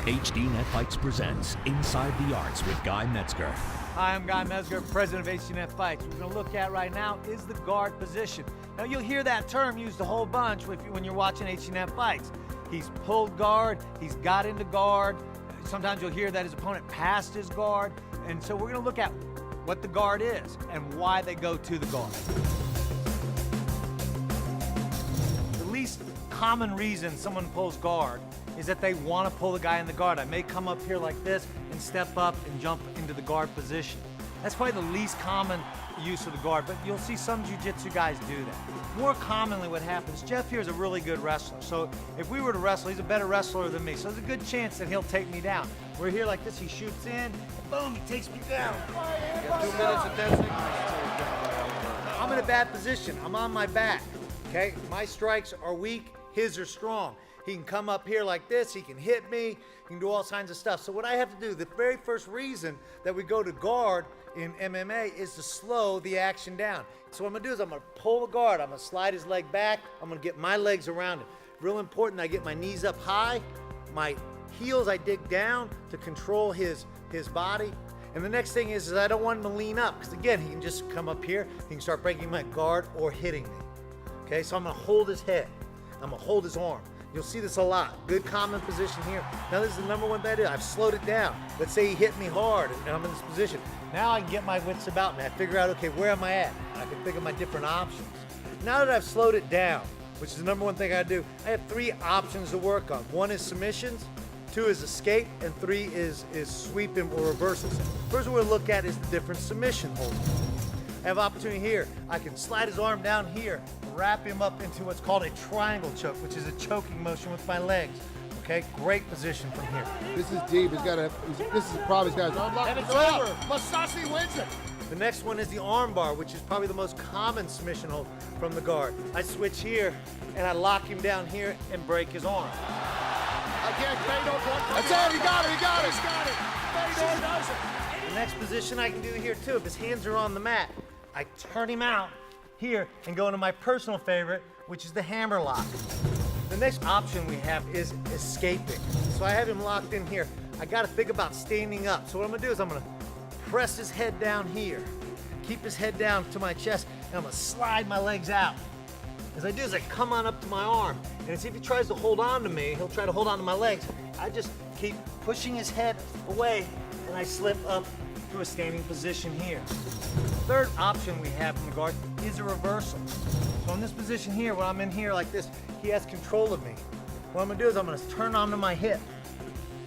HDNet Fights presents Inside the Arts with Guy Mezger. Hi, I'm Guy Mezger, president of HDNet Fights. What we're going to look at right now is the guard position. Now, you'll hear that term used a whole bunch when you're watching HDNet Fights. He's pulled guard, he's got into guard. Sometimes you'll hear that his opponent passed his guard. And so we're going to look at what the guard is and why they go to the guard. The least common reason someone pulls guard is that they want to pull the guy in the guard. I may come up here like this and step up and jump into the guard position. That's probably the least common use of the guard, but you'll see some jiu-jitsu guys do that. More commonly what happens, Jeff here is a really good wrestler, so if we were to wrestle, he's a better wrestler than me, so there's a good chance that he'll take me down. We're here like this, he shoots in, and boom, he takes me down. You got 2 minutes of dancing. I'm in a bad position, I'm on my back, okay? My strikes are weak, his are strong. He can come up here like this, he can hit me, he can do all kinds of stuff. So what I have to do, the very first reason that we go to guard in MMA is to slow the action down. So what I'm gonna do is I'm gonna pull the guard, I'm gonna slide his leg back, I'm gonna get my legs around it. Real important, I get my knees up high, my heels I dig down to control his body. And the next thing is I don't want him to lean up, because again, he can just come up here, he can start breaking my guard or hitting me. Okay, so I'm gonna hold his head, I'm gonna hold his arm. You'll see this a lot. Good common position here. Now this is the number one thing I do. I've slowed it down. Let's say he hit me hard and I'm in this position. Now I can get my wits about me. I figure out, okay, where am I at? I can think of my different options. Now that I've slowed it down, which is the number one thing I do, I have 3 options to work on. 1 is submissions, 2 is escape, and 3 is sweeping or reversals. First one we'll look at is the different submission holds. I have opportunity here. I can slide his arm down here, wrap him up into what's called a triangle choke, which is a choking motion with my legs. Okay, great position from here. This is deep. This is probably his guy's arm lock. And it's over. Masasi wins it. The next one is the arm bar, which is probably the most common submission hold from the guard. I switch here and I lock him down here and break his arm. Again, Fedor. That's it. He got it. He got it. He's got it. Fedor does it. The next position I can do here too, if his hands are on the mat, I turn him out here and go into my personal favorite, which is the hammer lock. The next option we have is escaping. So I have him locked in here. I gotta think about standing up. So what I'm gonna do is I'm gonna press his head down here, keep his head down to my chest, and I'm gonna slide my legs out. As I do is I come on up to my arm, and as if he tries to hold on to me, he'll try to hold on to my legs. I just keep pushing his head away, and I slip up to a standing position here. The third option we have from the guard is a reversal. So in this position here, when I'm in here like this, he has control of me. What I'm gonna do is I'm gonna turn onto my hip.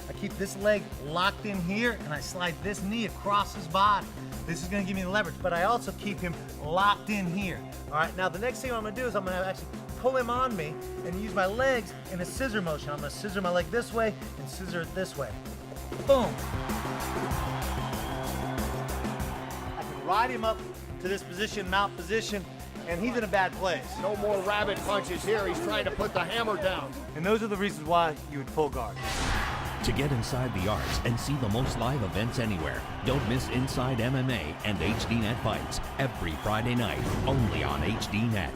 I keep this leg locked in here and I slide this knee across his body. This is gonna give me the leverage, but I also keep him locked in here. All right, now the next thing I'm gonna do is I'm gonna actually pull him on me and use my legs in a scissor motion. I'm gonna scissor my leg this way and scissor it this way. Boom. Ride him up to this position, mount position, and he's in a bad place. No more rabbit punches here. He's trying to put the hammer down. And those are the reasons why you would pull guard. To get inside the arts and see the most live events anywhere, don't miss Inside MMA and HDNet Fights every Friday night, only on HDNet.